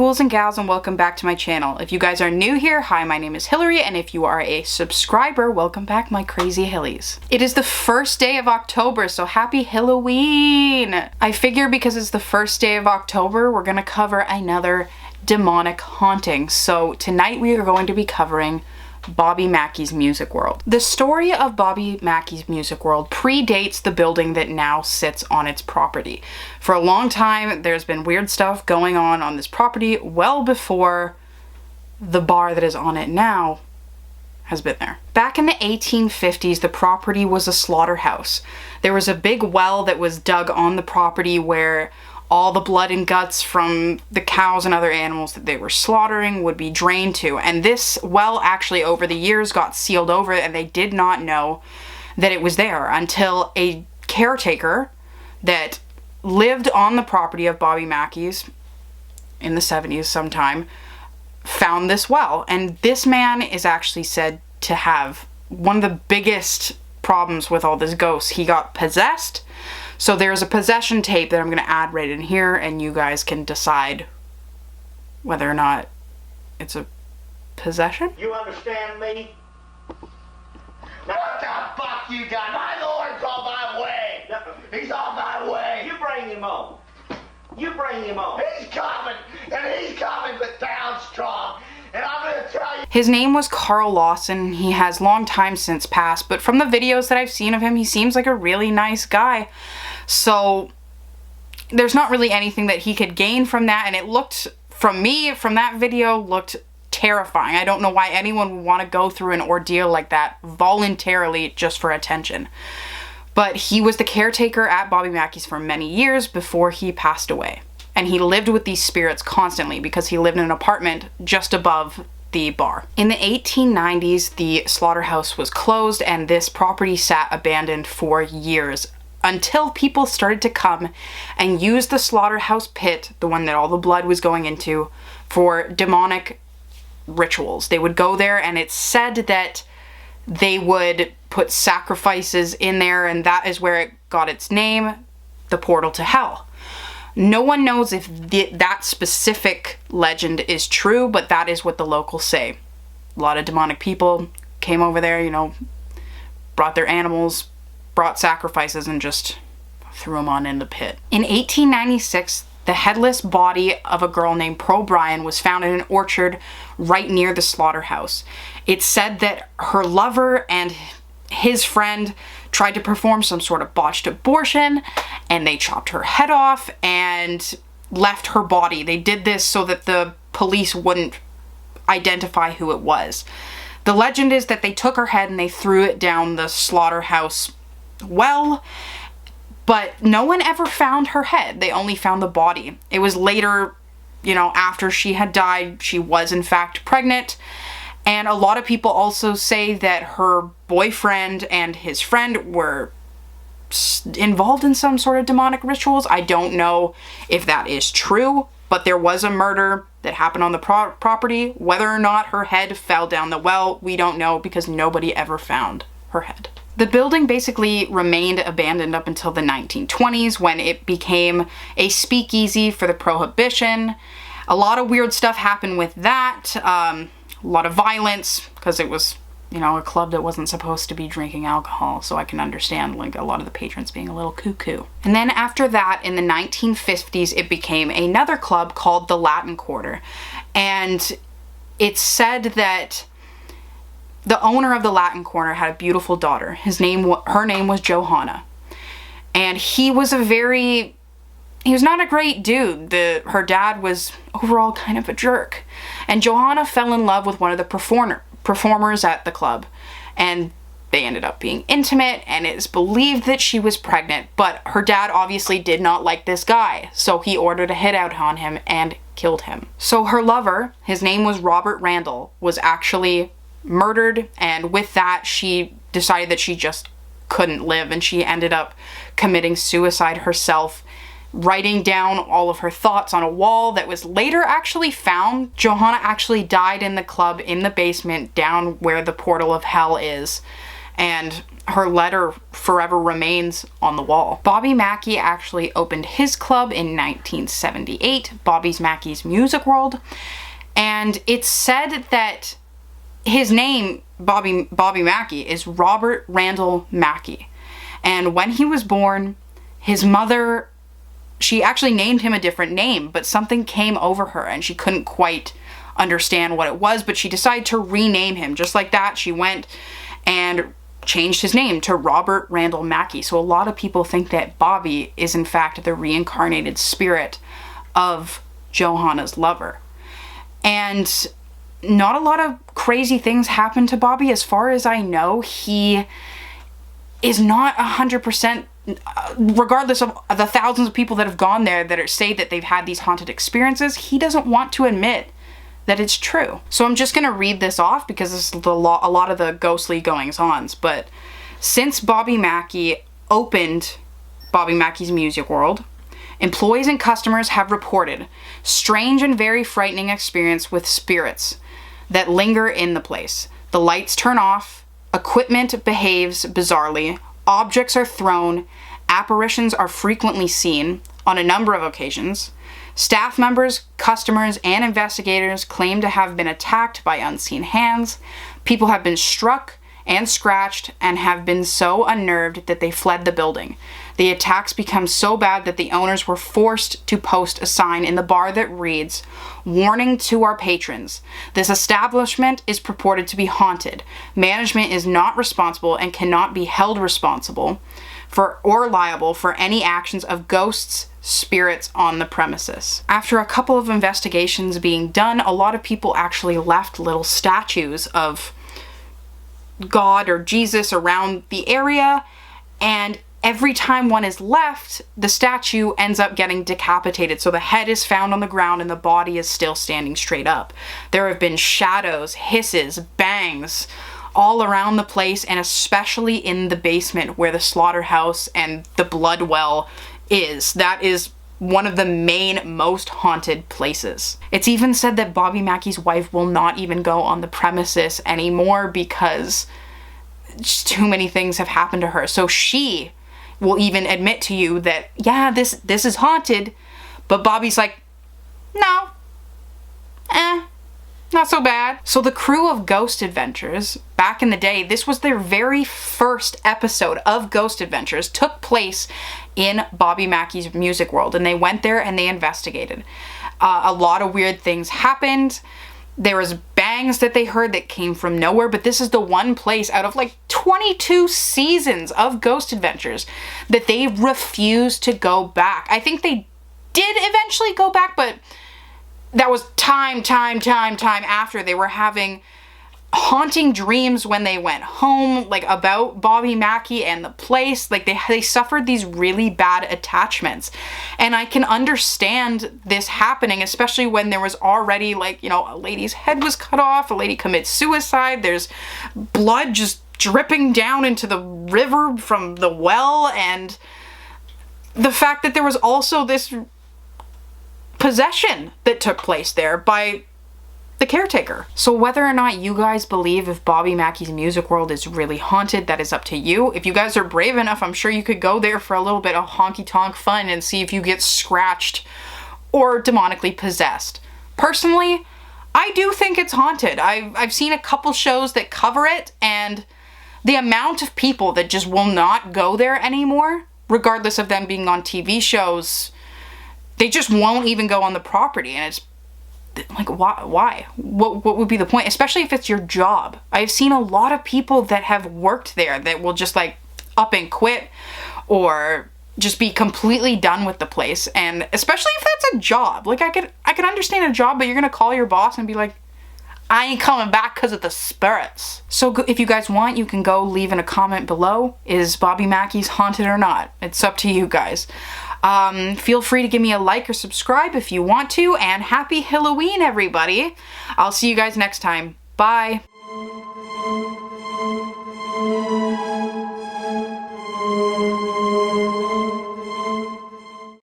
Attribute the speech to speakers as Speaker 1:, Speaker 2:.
Speaker 1: Ghouls and Gals, and welcome back to my channel. If you guys are new here, hi, my name is Hillary, and if you are a subscriber, welcome back, my crazy Hillies. It is the first day of October, so happy Halloween! I figure because it's the first day of October, we're gonna cover another demonic haunting. So tonight we are going to be covering Bobby Mackey's Music World. The story of Bobby Mackey's Music World predates the building that now sits on its property. For a long time, there's been weird stuff going on this property well before the bar that is on it now has been there. Back in the 1850s, the property was a slaughterhouse. There was a big well that was dug on the property where all the blood and guts from the cows and other animals that they were slaughtering would be drained to. And this well actually over the years got sealed over, and they did not know that it was there until a caretaker that lived on the property of Bobby Mackey's in the 70s sometime found this well. And this man is actually said to have one of the biggest problems with all this ghosts. He got possessed. So there's a possession tape that I'm going to add right in here, and you guys can decide whether or not it's a possession.
Speaker 2: You understand me? Now, what the fuck you got? My Lord's on my way! He's on my way! You bring him on. You bring him on. He's coming, and he's coming, but down strong. And I'm gonna tell you.
Speaker 1: His name was Carl Lawson. He has long time since passed, but from the videos that I've seen of him, he seems like a really nice guy. So there's not really anything that he could gain from that, and it looked, from me, from that video, looked terrifying. I don't know why anyone would want to go through an ordeal like that voluntarily just for attention. But he was the caretaker at Bobby Mackey's for many years before he passed away. And he lived with these spirits constantly because he lived in an apartment just above the bar. In the 1890s, the slaughterhouse was closed, and this property sat abandoned for years until people started to come and use the slaughterhouse pit, the one that all the blood was going into, for demonic rituals. They would go there, and it's said that they would put sacrifices in there, and that is where it got its name, the portal to hell. No one knows if that specific legend is true, but that is what the locals say. A lot of demonic people came over there, you know, brought their animals, brought sacrifices, and just threw them on in the pit. In 1896, the headless body of a girl named Pearl Bryan was found in an orchard right near the slaughterhouse. It's said that her lover and his friend tried to perform some sort of botched abortion, and they chopped her head off and left her body. They did this so that the police wouldn't identify who it was. The legend is that they took her head and they threw it down the slaughterhouse well, but no one ever found her head. They only found the body. It was later, you know, after she had died, she was in fact pregnant. And a lot of people also say that her boyfriend and his friend were involved in some sort of demonic rituals. I don't know if that is true, but there was a murder that happened on the property. Whether or not her head fell down the well, we don't know because nobody ever found her head. The building basically remained abandoned up until the 1920s when it became a speakeasy for the Prohibition. A lot of weird stuff happened with that. A lot of violence because it was, you know, a club that wasn't supposed to be drinking alcohol, so I can understand like a lot of the patrons being a little cuckoo. And then after that, in the 1950s, it became another club called the Latin Quarter. And it's said that the owner of the Latin Quarter had a beautiful daughter. Her name was Johanna. And he was not a great dude. Her dad was overall kind of a jerk. And Johanna fell in love with one of the performers at the club. And they ended up being intimate, and it is believed that she was pregnant. But her dad obviously did not like this guy, so he ordered a hit out on him and killed him. So her lover, his name was Robert Randall, was actually murdered, and with that she decided that she just couldn't live, and she ended up committing suicide herself, writing down all of her thoughts on a wall that was later actually found. Johanna actually died in the club in the basement down where the portal of hell is, and her letter forever remains on the wall. Bobby Mackey actually opened his club in 1978, Bobby's Mackey's Music World, and it's said that his name, Bobby Mackey, is Robert Randall Mackey. And when he was born, his mother, she actually named him a different name, but something came over her and she couldn't quite understand what it was, but she decided to rename him. Just like that, she went and changed his name to Robert Randall Mackey. So a lot of people think that Bobby is in fact the reincarnated spirit of Johanna's lover. And not a lot of crazy things happen to Bobby. As far as I know, he is not 100%, regardless of the thousands of people that have gone there that say that they've had these haunted experiences, he doesn't want to admit that it's true. So I'm just going to read this off because this is a lot of the ghostly goings-ons. But since Bobby Mackey opened Bobby Mackey's Music World, employees and customers have reported strange and very frightening experience with spirits that linger in the place. The lights turn off, equipment behaves bizarrely, objects are thrown, apparitions are frequently seen on a number of occasions. Staff members, customers, and investigators claim to have been attacked by unseen hands. People have been struck and scratched and have been so unnerved that they fled the building. The attacks become so bad that the owners were forced to post a sign in the bar that reads, "Warning to our patrons. This establishment is purported to be haunted. Management is not responsible and cannot be held responsible for or liable for any actions of ghosts, spirits on the premises." After a couple of investigations being done, a lot of people actually left little statues of God or Jesus around the area, and every time one is left, the statue ends up getting decapitated. So the head is found on the ground and the body is still standing straight up. There have been shadows, hisses, bangs all around the place, and especially in the basement where the slaughterhouse and the blood well is. That is one of the main, most haunted places. It's even said that Bobby Mackey's wife will not even go on the premises anymore because just too many things have happened to her. So she will even admit to you that, yeah, this is haunted, but Bobby's like, no, not so bad. So the crew of Ghost Adventures, back in the day, this was their very first episode of Ghost Adventures, took place in Bobby Mackey's Music World, and they went there and they investigated. A lot of weird things happened. There was bangs that they heard that came from nowhere, but this is the one place out of like 22 seasons of Ghost Adventures that they refused to go back. I think they did eventually go back, but that was time after. They were having haunting dreams when they went home, like about Bobby Mackey and the place. Like they suffered these really bad attachments, and I can understand this happening, especially when there was already, like, you know, a lady's head was cut off, a lady commits suicide, there's blood just dripping down into the river from the well, and the fact that there was also this possession that took place there by the caretaker. So whether or not you guys believe if Bobby Mackey's Music World is really haunted, that is up to you. If you guys are brave enough, I'm sure you could go there for a little bit of honky-tonk fun and see if you get scratched or demonically possessed. Personally, I do think it's haunted. I've seen a couple shows that cover it, and the amount of people that just will not go there anymore, regardless of them being on TV shows, they just won't even go on the property, and it's like, why? What would be the point? Especially if it's your job. I've seen a lot of people that have worked there that will just like up and quit or just be completely done with the place. And especially if that's a job. Like I could understand a job, but you're gonna call your boss and be like, I ain't coming back because of the spirits. So if you guys want, you can go leave in a comment below. Is Bobby Mackey's haunted or not? It's up to you guys. Feel free to give me a like or subscribe if you want to, and happy Halloween, everybody. I'll see you guys next time. Bye.